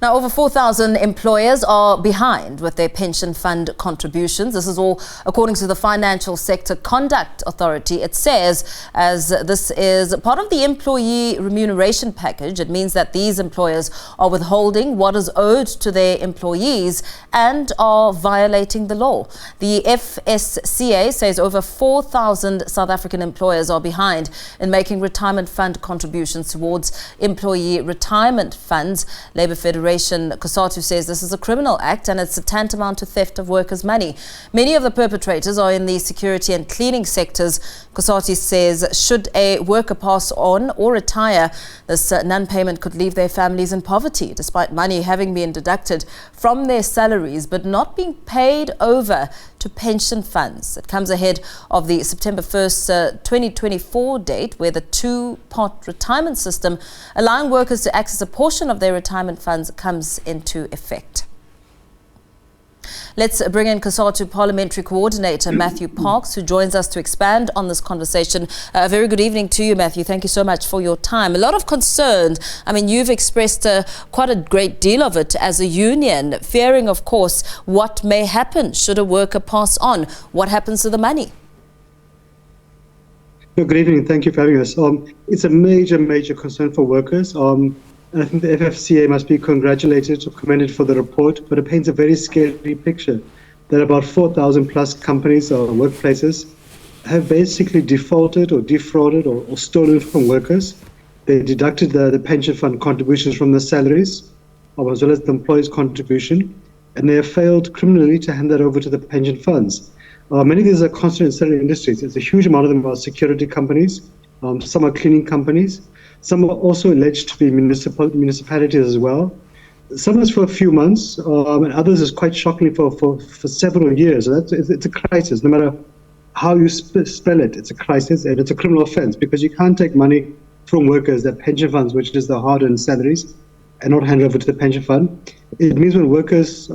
Now, over 4,000 employers are behind with their pension fund contributions. This is all according to the Financial Sector Conduct Authority. It says, as this is part of the employee remuneration package, it means that these employers are withholding what is owed to their employees and are violating the law. The FSCA says over 4,000 South African employers are behind in making retirement fund contributions towards employee retirement funds. Labour Federation Cosatu says this is a criminal act and it's a tantamount to theft of workers' money. Many of the perpetrators are in the security and cleaning sectors. Cosatu says should a worker pass on or retire, this non-payment could leave their families in poverty, despite money having been deducted from their salaries but not being paid over to pension funds. It comes ahead of the September 1st, 2024 date, where the two-part retirement system allowing workers to access a portion of their retirement funds comes into effect. Let's bring in Cosatu Parliamentary Coordinator Matthew Parks, who joins us to expand on this conversation. A very good evening to you, Matthew. Thank you so much for your time. A lot of concern. I mean, you've expressed quite a great deal of it as a union, fearing, of course, what may happen should a worker pass on. What happens to the money? Good evening. Thank you for having us. It's a major concern for workers. And I think the FFCA must be congratulated or commended for the report, but it paints a very scary picture that about 4,000 plus companies or workplaces have basically defaulted or defrauded or stolen from workers. They deducted the pension fund contributions from the salaries, as well as the employees' contribution, and they have failed criminally to hand that over to the pension funds. Many of these are constant and salary industries. It's a huge amount of them are security companies. Some are cleaning companies. Some are also alleged to be municipalities as well. Some is for a few months, and others is quite shockingly for several years. So it's a crisis. No matter how you spell it, it's a crisis and it's a criminal offense because you can't take money from workers, their pension funds, which is the hard-earned salaries, and not hand it over to the pension fund. It means when workers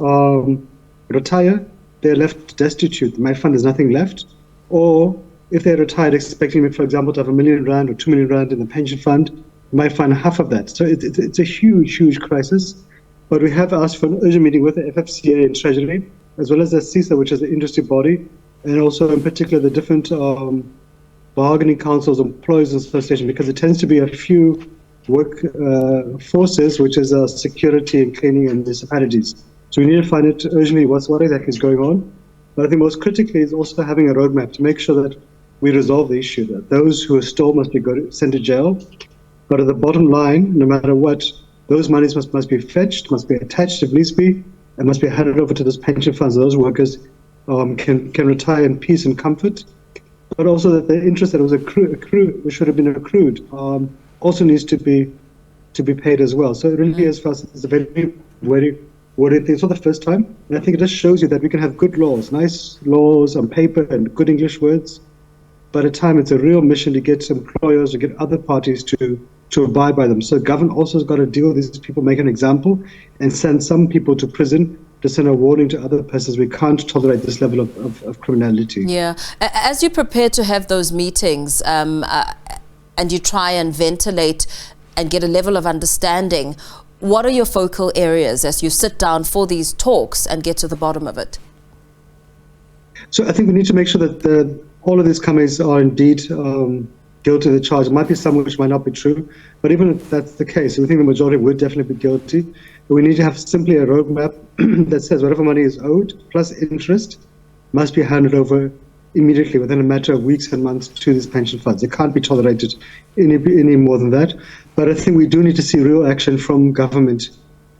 retire, they're left destitute. My fund has nothing left. Or if they retired expecting, for example, to have R1 million or R2 million in the pension fund, you might find half of that. So it's a huge crisis. But we have asked for an urgent meeting with the FFCA and Treasury, as well as the CISA, which is the industry body, and also in particular the different bargaining councils, employees association, because it tends to be a few work forces, which is security and cleaning and municipalities. So we need to find out urgently what exactly is going on. But I think most critically is also having a roadmap to make sure that we resolve the issue, that those who are stole must be sent to jail. But at the bottom line, no matter what, those monies must be fetched, must be attached if needs be, and must be handed over to those pension funds. Those workers can retire in peace and comfort. But also that the interest that was accrued, which should have been accrued, also needs to be paid as well. So it really is for us, it's a very worrying thing. It's not the first time. And I think it just shows you that we can have good laws, nice laws on paper and good English words. But at time, it's a real mission to get employers, to get other parties to abide by them. So government also has got to deal with these people, make an example, and send some people to prison to send a warning to other persons. We can't tolerate this level of criminality. Yeah. As you prepare to have those meetings and you try and ventilate and get a level of understanding, what are your focal areas as you sit down for these talks and get to the bottom of it? So I think we need to make sure that all of these companies are indeed guilty of the charge. There might be some which might not be true, but even if that's the case, we think the majority would definitely be guilty. But we need to have simply a roadmap that says whatever money is owed, plus interest, must be handed over immediately within a matter of weeks and months to these pension funds. It can't be tolerated any more than that. But I think we do need to see real action from government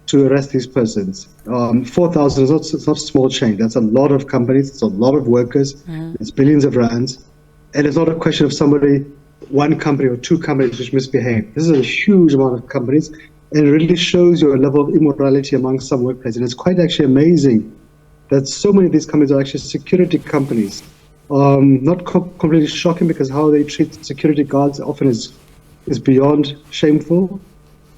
to arrest these persons. 4,000 is not a small change. That's a lot of companies. It's a lot of workers. It's billions of rands. And it's not a question of one company or two companies which misbehave. This is a huge amount of companies. And it really shows you a level of immorality among some workplaces. And it's quite actually amazing that so many of these companies are actually security companies. Not completely shocking because how they treat security guards often is beyond shameful.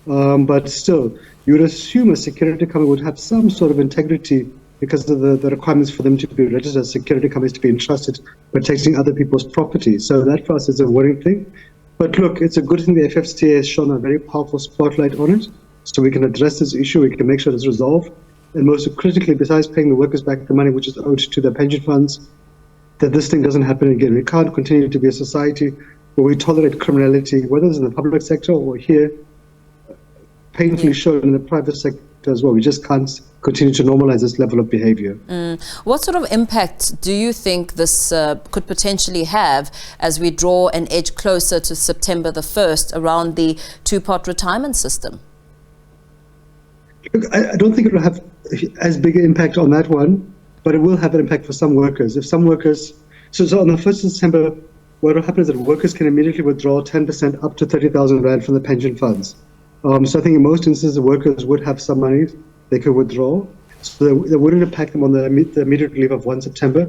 But still, you would assume a security company would have some sort of integrity because of the requirements for them to be registered as security companies to be entrusted protecting other people's property. So that for us is a worrying thing. But look, it's a good thing the FFCA has shone a very powerful spotlight on it. so we can address this issue, we can make sure it's resolved, and most critically, besides paying the workers back the money which is owed to their pension funds, that this thing doesn't happen again. We can't continue to be a society where we tolerate criminality, whether it's in the public sector or here, painfully shown in the private sector as well. We just can't continue to normalize this level of behavior. What sort of impact do you think this could potentially have as we draw an edge closer to September the 1st around the two-part retirement system? Look, I don't think it will have as big an impact on that one, but it will have an impact for some workers. If some workers, so on the 1st of December, what will happen is that workers can immediately withdraw 10% up to 30,000 Rand from the pension funds. So I think in most instances, the workers would have some money they could withdraw. So that wouldn't impact them on the immediate relief of 1 September.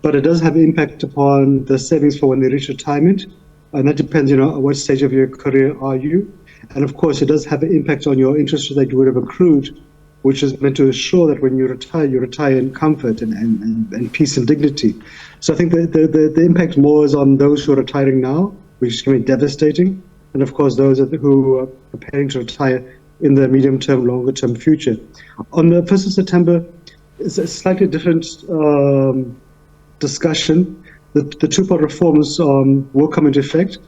But it does have an impact upon the savings for when they reach retirement. And that depends, on what stage of your career are you. And of course, it does have an impact on your interest that you would have accrued, which is meant to ensure that when you retire in comfort and peace and dignity. So I think the impact more is on those who are retiring now, which is going to be devastating. And of course, those who are preparing to retire in the medium-term, longer-term future. On the 1st of September, it's a slightly different discussion. The two-part reforms will come into effect.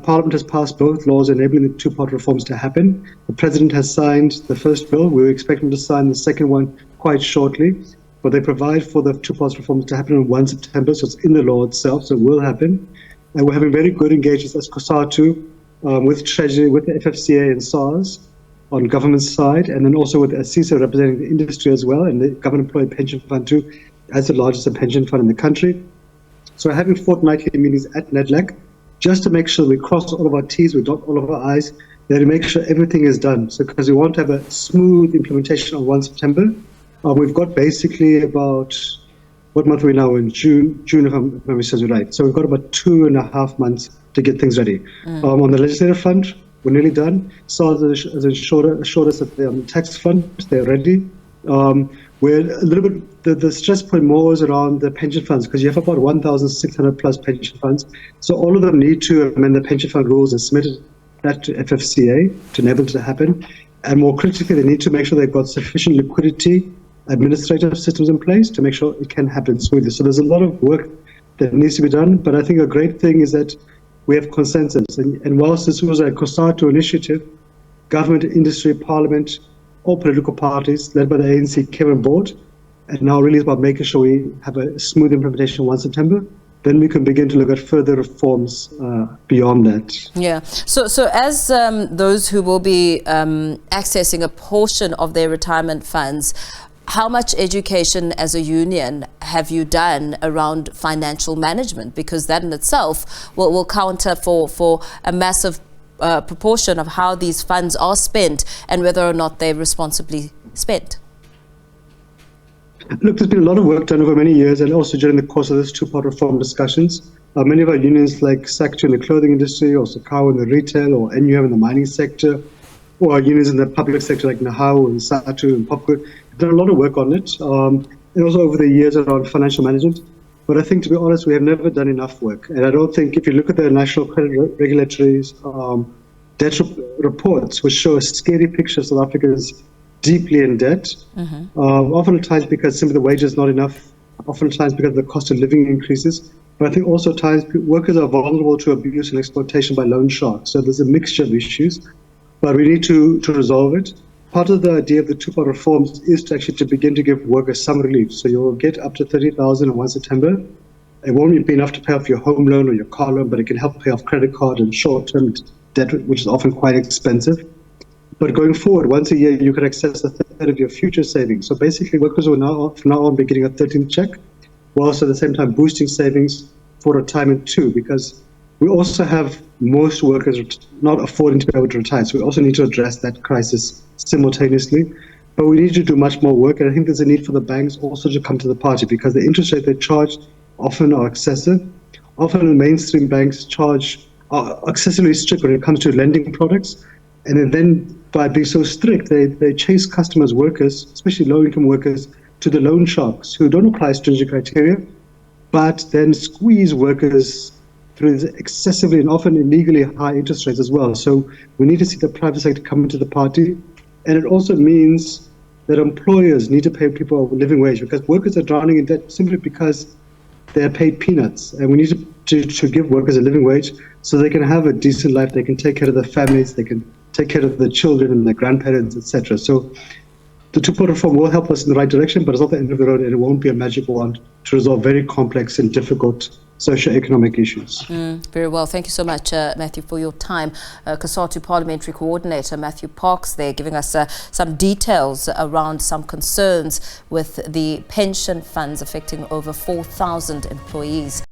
Parliament has passed both laws enabling the two-part reforms to happen. The President has signed the first bill. We expect him to sign the second one quite shortly. But they provide for the two-part reforms to happen on 1 September, so it's in the law itself, so it will happen. And we're having very good engagements as Cosatu, with Treasury, with the FFCA and SARS on government side, and then also with CISA representing the industry as well, and the Government Employee Pension Fund too, as the largest pension fund in the country. So we're having fortnightly meetings at NEDLAC just to make sure we cross all of our T's, we dot all of our I's, and to make sure everything is done. So because we want to have a smooth implementation on 1 September, we've got basically about, what month are we now in? June if I'm right. So we've got about 2.5 months to get things ready. On the legislative front, we're nearly done. SARS has assured us that they're on the tax front, they're ready. We're a little bit, the stress point more is around the pension funds, because you have about 1,600 plus pension funds. So all of them need to amend the pension fund rules and submit that to FFCA to enable it to happen. And more critically, they need to make sure they've got sufficient liquidity, administrative systems in place to make sure it can happen smoothly. So there's a lot of work that needs to be done. But I think a great thing is that we have consensus. And whilst this was a Cosatu initiative, government, industry, parliament, all political parties, led by the ANC, came on board. And now really it's about making sure we have a smooth implementation on 1 September. Then we can begin to look at further reforms beyond that. Yeah. So as those who will be accessing a portion of their retirement funds, how much education as a union have you done around financial management? Because that in itself will counter for a massive proportion of how these funds are spent and whether or not they're responsibly spent. Look, there's been a lot of work done over many years, and also during the course of this two-part reform discussions. Many of our unions like SACTU in the clothing industry, or SACAO in the retail, or NUM in the mining sector, or our unions in the public sector like NAHAU and SATU and POPCO, have done a lot of work on it, and also over the years around financial management. But I think, to be honest, we have never done enough work. And I don't think, if you look at the National Credit Regulatory's debt reports, which show a scary picture of South Africa is deeply in debt, oftentimes because simply the wage is not enough, oftentimes because the cost of living increases. But I think also at times workers are vulnerable to abuse and exploitation by loan sharks. So there's a mixture of issues, but we need to resolve it. Part of the idea of the two-part reforms is to actually begin to give workers some relief. So you'll get up to 30,000 on 1 September. It won't be enough to pay off your home loan or your car loan, but it can help pay off credit card and short-term debt, which is often quite expensive. But going forward, once a year, you can access a third of your future savings. So basically, workers will now, from now on, be getting a 13th check, whilst at the same time boosting savings for retirement too, because we also have most workers not affording to be able to retire. So we also need to address that crisis simultaneously. But we need to do much more work, and I think there's a need for the banks also to come to the party, because the interest rate they charge often are excessive. Often the mainstream banks are excessively strict when it comes to lending products. And then by being so strict, they chase customers, workers, especially low-income workers, to the loan sharks who don't apply stringent criteria, but then squeeze workers through these excessively and often illegally high interest rates as well. So we need to see the private sector come into the party. And it also means that employers need to pay people a living wage, because workers are drowning in debt simply because they're paid peanuts. And we need to give workers a living wage so they can have a decent life, they can take care of their families, they can take care of their children and their grandparents, etc. So the two-pot reform will help us in the right direction, but it's not the end of the road, and it won't be a magic wand to resolve very complex and difficult socio-economic issues. Very well. Thank you so much, Matthew, for your time. Cosatu Parliamentary Coordinator Matthew Parks there giving us some details around some concerns with the pension funds affecting over 4,000 employees.